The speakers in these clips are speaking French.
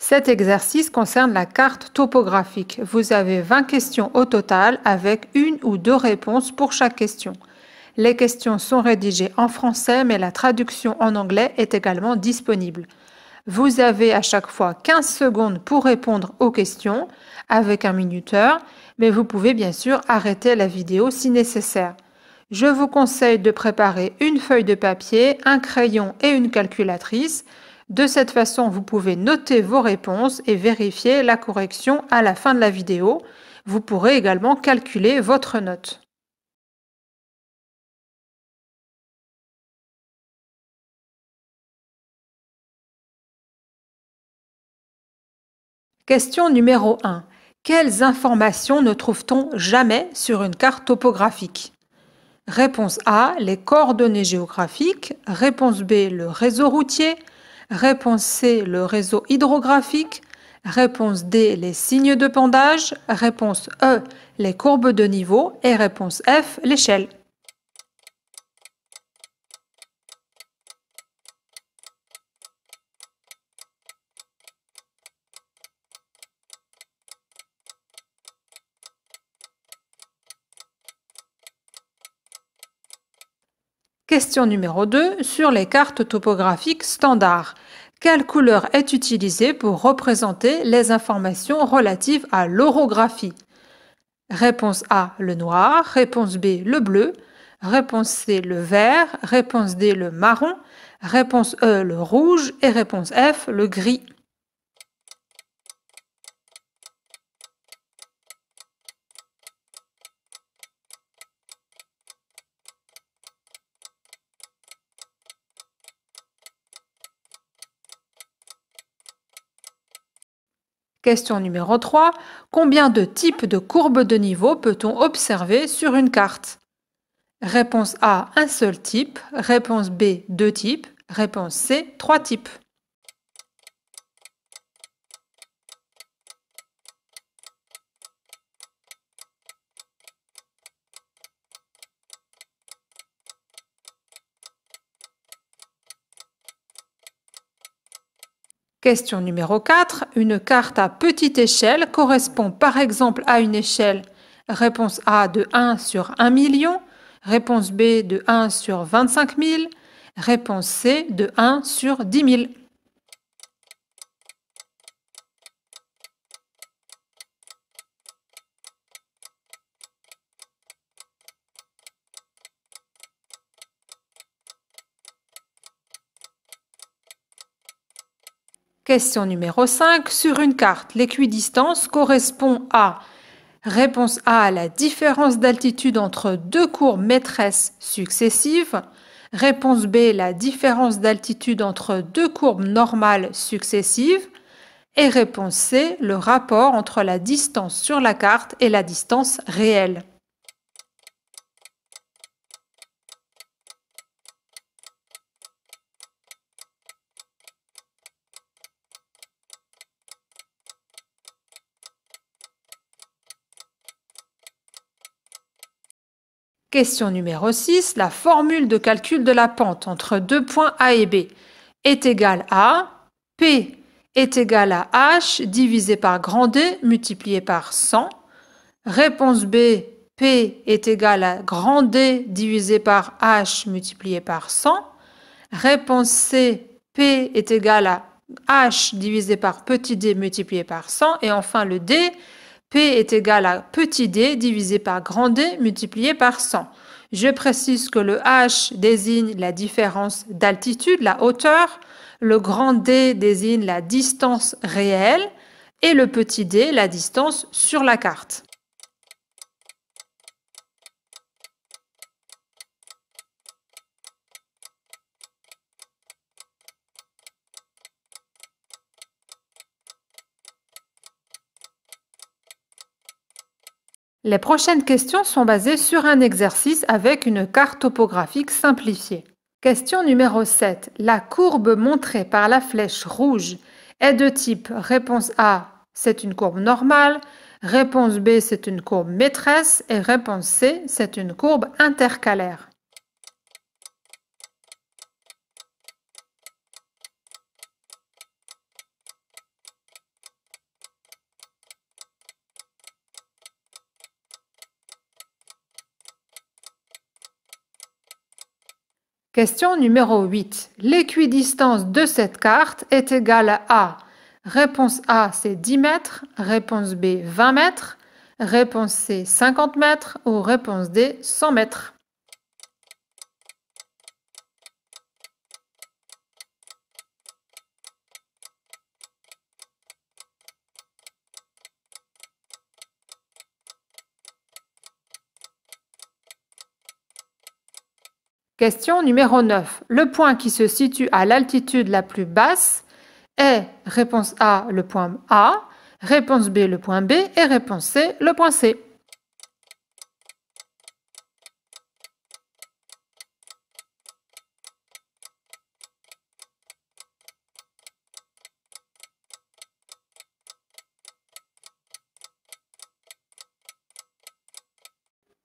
Cet exercice concerne la carte topographique. Vous avez 20 questions au total avec une ou deux réponses pour chaque question. Les questions sont rédigées en français, mais la traduction en anglais est également disponible. Vous avez à chaque fois 15 secondes pour répondre aux questions avec un minuteur, mais vous pouvez bien sûr arrêter la vidéo si nécessaire. Je vous conseille de préparer une feuille de papier, un crayon et une calculatrice. De cette façon, vous pouvez noter vos réponses et vérifier la correction à la fin de la vidéo. Vous pourrez également calculer votre note. Question numéro 1. Quelles informations ne trouve-t-on jamais sur une carte topographique? Réponse A, les coordonnées géographiques. Réponse B, le réseau routier. Réponse C, le réseau hydrographique. Réponse D, les signes de pendage. Réponse E, les courbes de niveau. Et réponse F, l'échelle. Question numéro 2. Sur les cartes topographiques standards, quelle couleur est utilisée pour représenter les informations relatives à l'orographie? Réponse A, le noir. Réponse B, le bleu. Réponse C, le vert. Réponse D, le marron. Réponse E, le rouge. Et réponse F, le gris. Question numéro 3. Combien de types de courbes de niveau peut-on observer sur une carte? Réponse A, un seul type. Réponse B, deux types. Réponse C, trois types. Question numéro 4. Une carte à petite échelle correspond par exemple à une échelle. Réponse A de 1 sur 1 million. Réponse B de 1 sur 25 000. Réponse C de 1 sur 10 000. Question numéro 5. Sur une carte, l'équidistance correspond à réponse A, la différence d'altitude entre deux courbes maîtresses successives. Réponse B, la différence d'altitude entre deux courbes normales successives. Et réponse C, le rapport entre la distance sur la carte et la distance réelle. Question numéro 6. La formule de calcul de la pente entre deux points A et B est égale à P est égal à H divisé par grand D multiplié par 100. Réponse B, P est égal à grand D divisé par H multiplié par 100. Réponse C, P est égal à H divisé par petit d multiplié par 100. Et enfin le D, P est égal à petit d divisé par grand D multiplié par 100. Je précise que le H désigne la différence d'altitude, la hauteur, le grand D désigne la distance réelle et le petit d la distance sur la carte. Les prochaines questions sont basées sur un exercice avec une carte topographique simplifiée. Question numéro 7. La courbe montrée par la flèche rouge est de type réponse A, c'est une courbe normale, réponse B, c'est une courbe maîtresse et réponse C, c'est une courbe intercalaire. Question numéro 8. L'équidistance de cette carte est égale à... Réponse A, c'est 10 mètres. Réponse B, 20 mètres. Réponse C, 50 mètres. Ou réponse D, 100 mètres. Question numéro 9. Le point qui se situe à l'altitude la plus basse est, réponse A, le point A, réponse B, le point B et réponse C, le point C.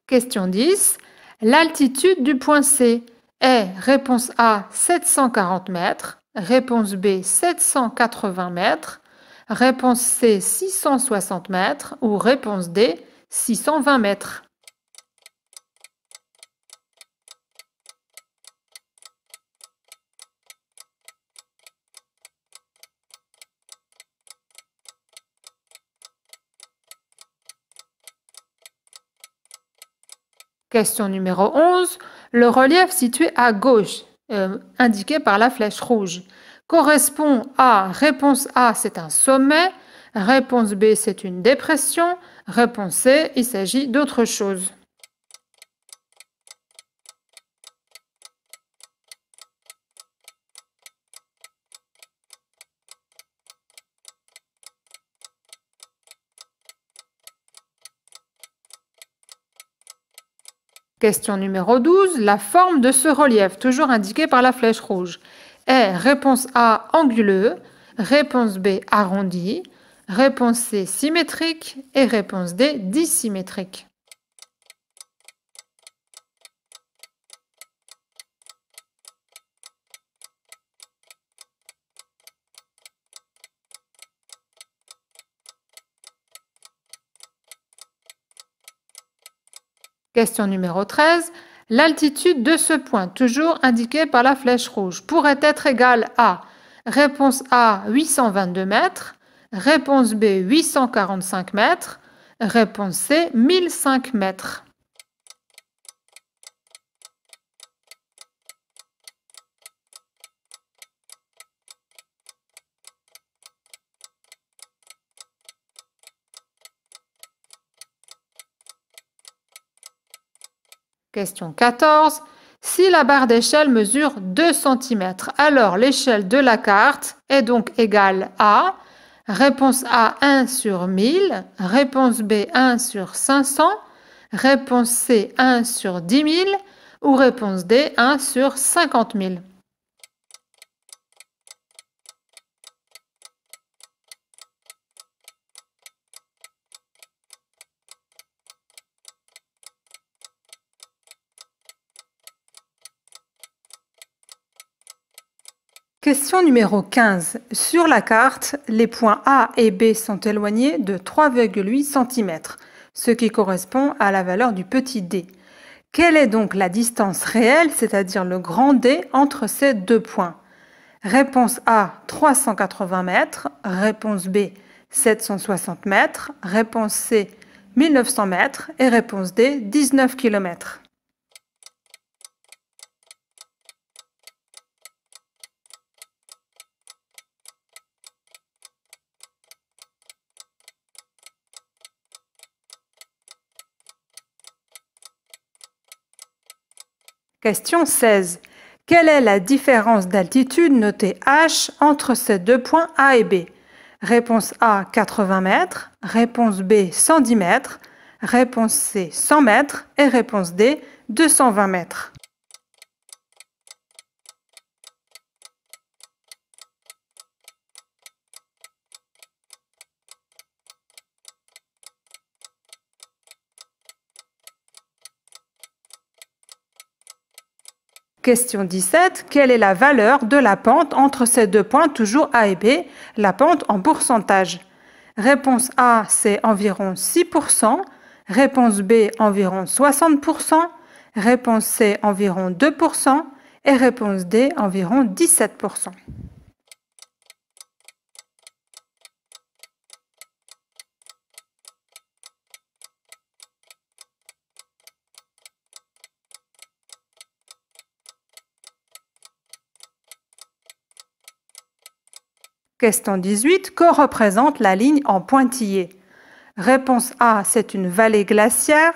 Question 10. L'altitude du point C est, réponse A, 740 mètres, réponse B, 780 mètres, réponse C, 660 mètres ou réponse D, 620 mètres. Question numéro 11. Le relief situé à gauche, indiqué par la flèche rouge, correspond à réponse A, c'est un sommet, réponse B, c'est une dépression, réponse C, il s'agit d'autre chose. Question numéro 12. La forme de ce relief, toujours indiqué par la flèche rouge, est réponse A anguleux, réponse B arrondi, réponse C symétrique et réponse D dissymétrique. Question numéro 13. L'altitude de ce point, toujours indiqué par la flèche rouge, pourrait être égale à réponse A 822 mètres, réponse B 845 mètres, réponse C 1005 mètres. Question 14. Si la barre d'échelle mesure 2 cm, alors l'échelle de la carte est donc égale à réponse A 1 sur 1000, réponse B 1 sur 500, réponse C 1 sur 10 000 ou réponse D 1 sur 50 000. Question numéro 15. Sur la carte, les points A et B sont éloignés de 3,8 cm, ce qui correspond à la valeur du petit d. Quelle est donc la distance réelle, c'est-à-dire le grand D, entre ces deux points? Réponse A, 380 mètres. Réponse B, 760 mètres. Réponse C, 1900 mètres. Et réponse D, 19 km. Question 16. Quelle est la différence d'altitude notée H entre ces deux points A et B? Réponse A, 80 mètres. Réponse B, 110 mètres. Réponse C, 100 mètres. Et réponse D, 220 mètres. Question 17. Quelle est la valeur de la pente entre ces deux points, toujours A et B, la pente en pourcentage? Réponse A, c'est environ 6%. Réponse B, environ 60%. Réponse C, environ 2%. Et réponse D, environ 17%. Question 18. Que représente la ligne en pointillé? Réponse A, c'est une vallée glaciaire.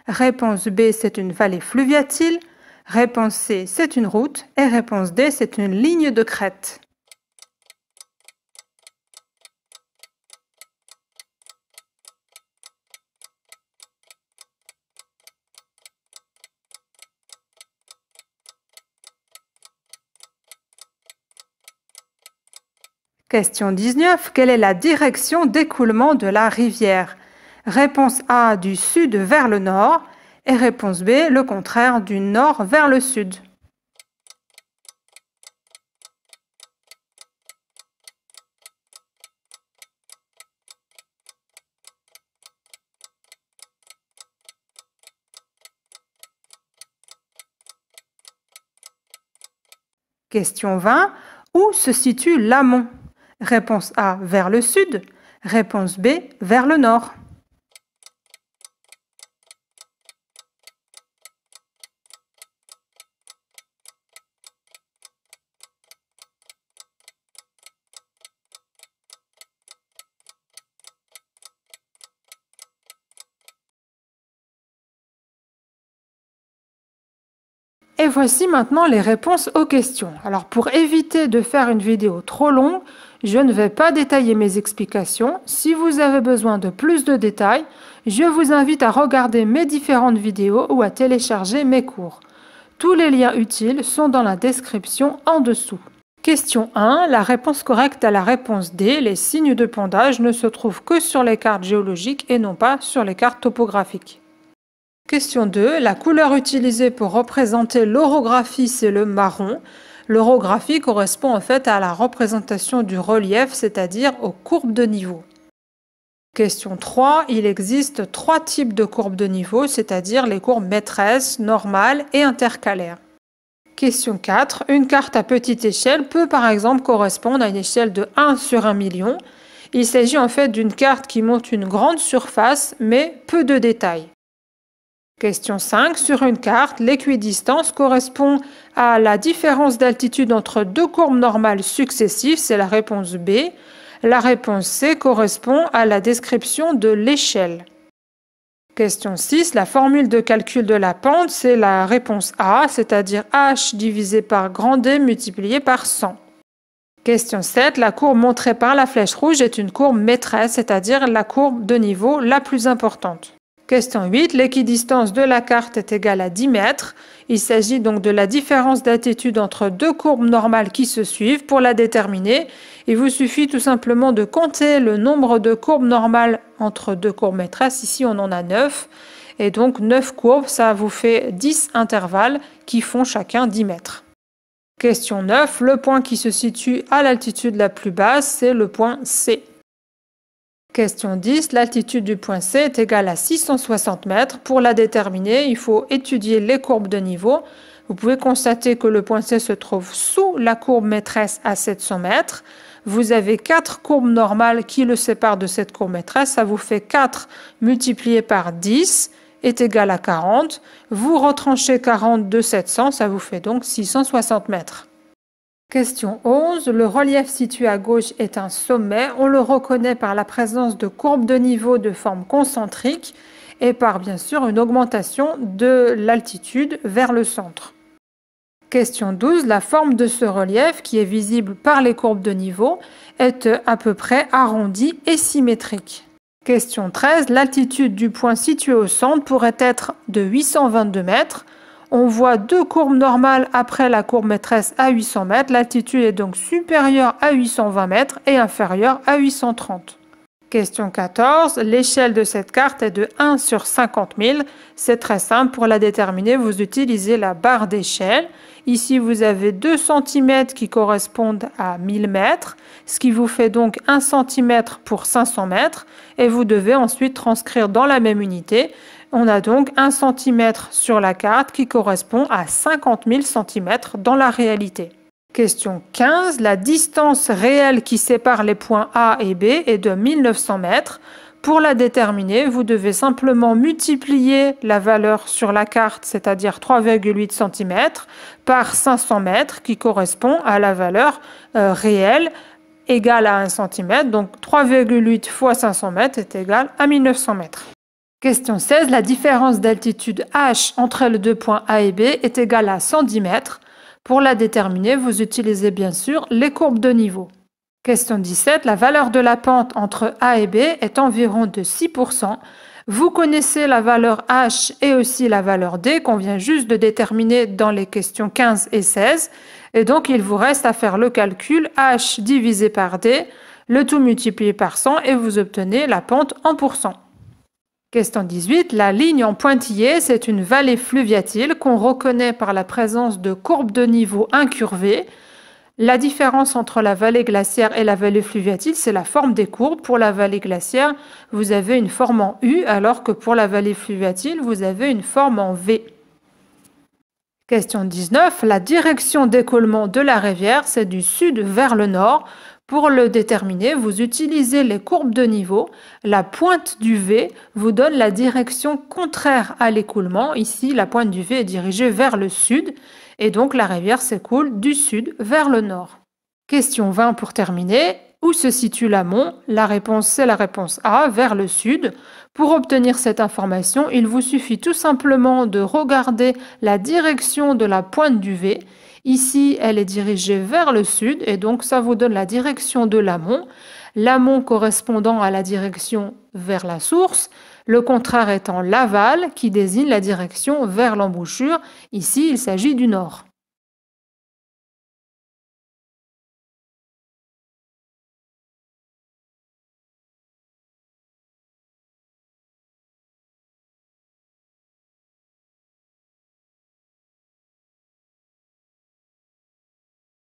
Réponse B, c'est une vallée fluviatile. Réponse C, c'est une route. Et réponse D, c'est une ligne de crête. Question 19. Quelle est la direction d'écoulement de la rivière? Réponse A, du sud vers le nord. Et réponse B, le contraire, du nord vers le sud. Question 20. Où se situe l'amont? Réponse A, vers le sud. Réponse B, vers le nord. Et voici maintenant les réponses aux questions. Alors pour éviter de faire une vidéo trop longue, je ne vais pas détailler mes explications. Si vous avez besoin de plus de détails, je vous invite à regarder mes différentes vidéos ou à télécharger mes cours. Tous les liens utiles sont dans la description en dessous. Question 1. La réponse correcte à la réponse D, les signes de pondage ne se trouvent que sur les cartes géologiques et non pas sur les cartes topographiques. Question 2. La couleur utilisée pour représenter l'orographie, c'est le marron. L'orographie correspond en fait à la représentation du relief, c'est-à-dire aux courbes de niveau. Question 3. Il existe 3 types de courbes de niveau, c'est-à-dire les courbes maîtresses, normales et intercalaires. Question 4. Une carte à petite échelle peut par exemple correspondre à une échelle de 1 sur 1 million. Il s'agit en fait d'une carte qui montre une grande surface mais peu de détails. Question 5. Sur une carte, l'équidistance correspond à la différence d'altitude entre deux courbes normales successives, c'est la réponse B. La réponse C correspond à la description de l'échelle. Question 6. La formule de calcul de la pente, c'est la réponse A, c'est-à-dire h divisé par grand D multiplié par 100. Question 7. La courbe montrée par la flèche rouge est une courbe maîtresse, c'est-à-dire la courbe de niveau la plus importante. Question 8. L'équidistance de la carte est égale à 10 mètres. Il s'agit donc de la différence d'altitude entre deux courbes normales qui se suivent. Pour la déterminer, il vous suffit tout simplement de compter le nombre de courbes normales entre deux courbes maîtresses. Ici, on en a 9. Et donc 9 courbes, ça vous fait 10 intervalles qui font chacun 10 mètres. Question 9. Le point qui se situe à l'altitude la plus basse, c'est le point C. Question 10. L'altitude du point C est égale à 660 mètres. Pour la déterminer, il faut étudier les courbes de niveau. Vous pouvez constater que le point C se trouve sous la courbe maîtresse à 700 mètres. Vous avez 4 courbes normales qui le séparent de cette courbe maîtresse. Ça vous fait 4 multiplié par 10 est égal à 40. Vous retranchez 40 de 700, ça vous fait donc 660 mètres. Question 11. Le relief situé à gauche est un sommet. On le reconnaît par la présence de courbes de niveau de forme concentrique et par bien sûr une augmentation de l'altitude vers le centre. Question 12. La forme de ce relief, qui est visible par les courbes de niveau, est à peu près arrondie et symétrique. Question 13. L'altitude du point situé au centre pourrait être de 822 mètres. On voit deux courbes normales après la courbe maîtresse à 800 mètres. L'altitude est donc supérieure à 820 mètres et inférieure à 830. Question 14. L'échelle de cette carte est de 1 sur 50 000. C'est très simple. Pour la déterminer, vous utilisez la barre d'échelle. Ici, vous avez 2 cm qui correspondent à 1000 mètres, ce qui vous fait donc 1 cm pour 500 mètres. Et vous devez ensuite transcrire dans la même unité On a donc 1 cm sur la carte qui correspond à 50 000 cm dans la réalité. Question 15. La distance réelle qui sépare les points A et B est de 1900 mètres. Pour la déterminer, vous devez simplement multiplier la valeur sur la carte, c'est-à-dire 3,8 cm, par 500 mètres qui correspond à la valeur réelle égale à 1 cm. Donc 3,8 fois 500 mètres est égal à 1900 mètres. Question 16. La différence d'altitude h entre les deux points A et B est égale à 110 mètres. Pour la déterminer, vous utilisez bien sûr les courbes de niveau. Question 17. La valeur de la pente entre A et B est environ de 6%. Vous connaissez la valeur H et aussi la valeur D qu'on vient juste de déterminer dans les questions 15 et 16. Et donc, il vous reste à faire le calcul H divisé par D, le tout multiplié par 100 et vous obtenez la pente en pourcent. Question 18. La ligne en pointillé, c'est une vallée fluviatile qu'on reconnaît par la présence de courbes de niveau incurvées. La différence entre la vallée glaciaire et la vallée fluviatile, c'est la forme des courbes. Pour la vallée glaciaire, vous avez une forme en U, alors que pour la vallée fluviatile, vous avez une forme en V. Question 19. La direction d'écoulement de la rivière, c'est du sud vers le nord. Pour le déterminer, vous utilisez les courbes de niveau. La pointe du V vous donne la direction contraire à l'écoulement. Ici, la pointe du V est dirigée vers le sud et donc la rivière s'écoule du sud vers le nord. Question 20 pour terminer. Où se situe l'amont? La réponse, c'est la réponse A, vers le sud. Pour obtenir cette information, il vous suffit tout simplement de regarder la direction de la pointe du V. Ici, elle est dirigée vers le sud et donc ça vous donne la direction de l'amont. L'amont correspondant à la direction vers la source, le contraire étant l'aval qui désigne la direction vers l'embouchure. Ici, il s'agit du nord.